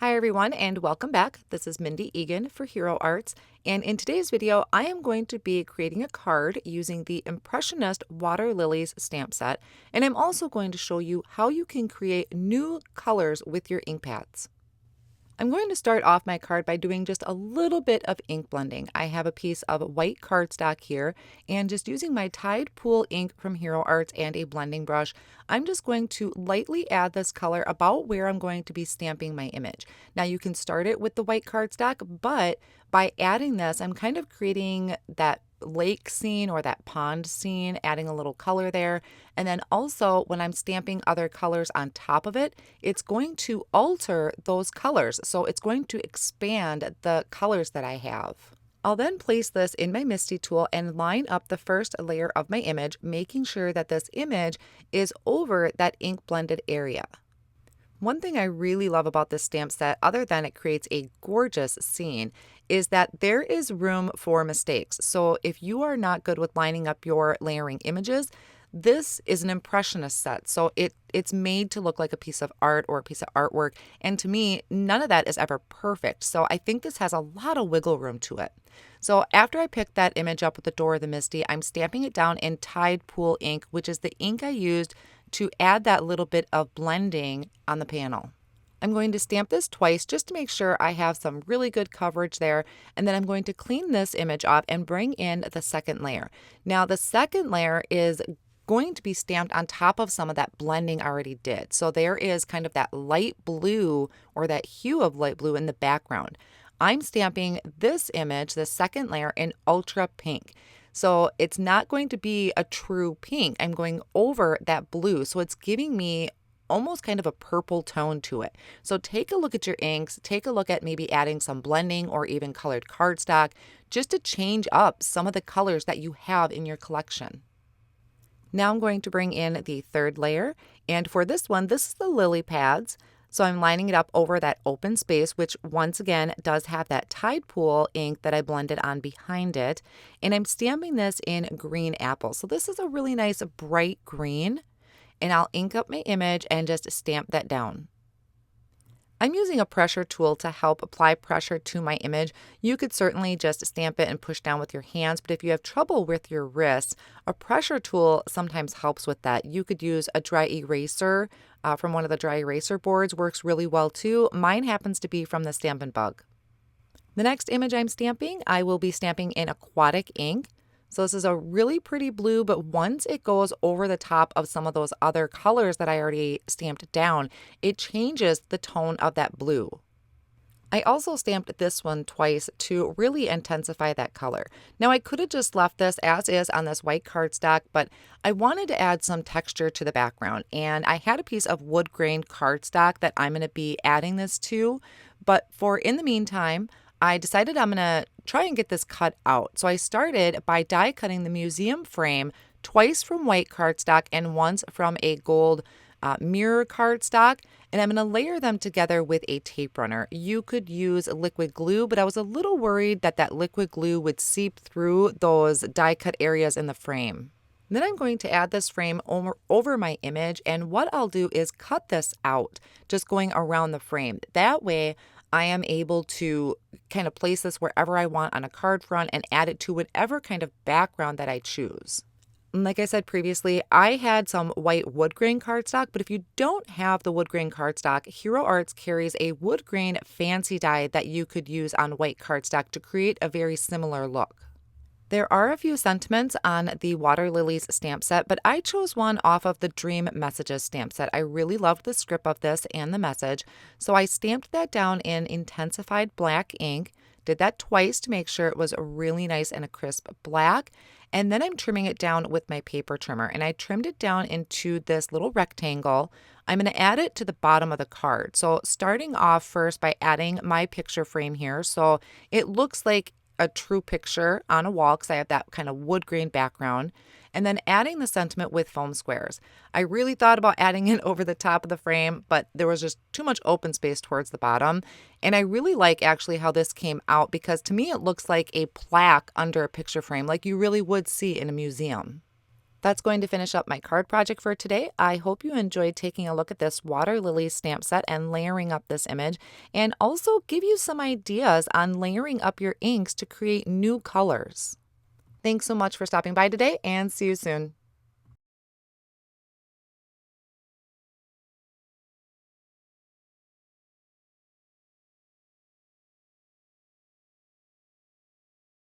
Hi everyone and welcome back. This is Mindy Egan for Hero Arts, and in today's video I am going to be creating a card using the Impressionist Water Lilies stamp set, and I'm also going to show you how you can create new colors with your ink pads. I'm going to start off my card by doing just a little bit of ink blending. I have a piece of white cardstock here, and just using my Tide Pool ink from Hero Arts and a blending brush, I'm just going to lightly add this color about where I'm going to be stamping my image. Now you can start it with the white cardstock, but by adding this, I'm kind of creating that lake scene or that pond scene, adding a little color there. And then also when I'm stamping other colors on top of it, it's going to alter those colors. So it's going to expand the colors that I have. I'll then place this in my Misty tool and line up the first layer of my image, making sure that this image is over that ink blended area. One thing I really love about this stamp set, other than it creates a gorgeous scene, is that there is room for mistakes. So if you are not good with lining up your layering images, this is an Impressionist set. So it's made to look like a piece of art or a piece of artwork. And to me, none of that is ever perfect. So I think this has a lot of wiggle room to it. So after I picked that image up with the Door of the Misty, I'm stamping it down in Tide Pool ink, which is the ink I used to add that little bit of blending on the panel. I'm going to stamp this twice just to make sure I have some really good coverage there, and then I'm going to clean this image up and bring in the second layer. Now the second layer is going to be stamped on top of some of that blending I already did. So there is kind of that light blue or that hue of light blue in the background. I'm stamping this image, the second layer, in ultra pink. So it's not going to be a true pink. I'm going over that blue. So it's giving me almost kind of a purple tone to it. So take a look at your inks, take a look at maybe adding some blending or even colored cardstock just to change up some of the colors that you have in your collection. Now I'm going to bring in the third layer, and for this one, this is the lily pads. So I'm lining it up over that open space, which once again does have that Tide Pool ink that I blended on behind it. And I'm stamping this in green apple. So this is a really nice bright green. And I'll ink up my image and just stamp that down. I'm using a pressure tool to help apply pressure to my image. You could certainly just stamp it and push down with your hands, but if you have trouble with your wrists, a pressure tool sometimes helps with that. You could use a dry eraser from one of the dry eraser boards, works really well too. Mine happens to be from the Stampin' Bug. The next image I'm stamping, I will be stamping in Aquatic ink. So this is a really pretty blue, but once it goes over the top of some of those other colors that I already stamped down, it changes the tone of that blue. I also stamped this one twice to really intensify that color. Now I could have just left this as is on this white cardstock, but I wanted to add some texture to the background, and I had a piece of wood grain cardstock that I'm going to be adding this to, but for in the meantime, I decided I'm going to try and get this cut out. So I started by die cutting the museum frame twice from white cardstock and once from a gold mirror cardstock, and I'm going to layer them together with a tape runner. You could use liquid glue, but I was a little worried that that liquid glue would seep through those die cut areas in the frame. Then I'm going to add this frame over my image, and what I'll do is cut this out, just going around the frame. That way I am able to kind of place this wherever I want on a card front and add it to whatever kind of background that I choose. Like I said previously, I had some white wood grain cardstock, but if you don't have the wood grain cardstock, Hero Arts carries a wood grain fancy die that you could use on white cardstock to create a very similar look. There are a few sentiments on the Water Lilies stamp set, but I chose one off of the Dream Messages stamp set. I really loved the script of this and the message, so I stamped that down in Intens-ified black ink, did that twice to make sure it was a really nice and a crisp black, and then I'm trimming it down with my paper trimmer, and I trimmed it down into this little rectangle. I'm going to add it to the bottom of the card. So starting off first by adding my picture frame here, so it looks like a true picture on a wall because I have that kind of wood grain background, and then adding the sentiment with foam squares. I really thought about adding it over the top of the frame, but there was just too much open space towards the bottom. And I really like actually how this came out because to me it looks like a plaque under a picture frame like you really would see in a museum. That's going to finish up my card project for today. I hope you enjoyed taking a look at this water lily stamp set and layering up this image, and also give you some ideas on layering up your inks to create new colors. Thanks so much for stopping by today, and see you soon.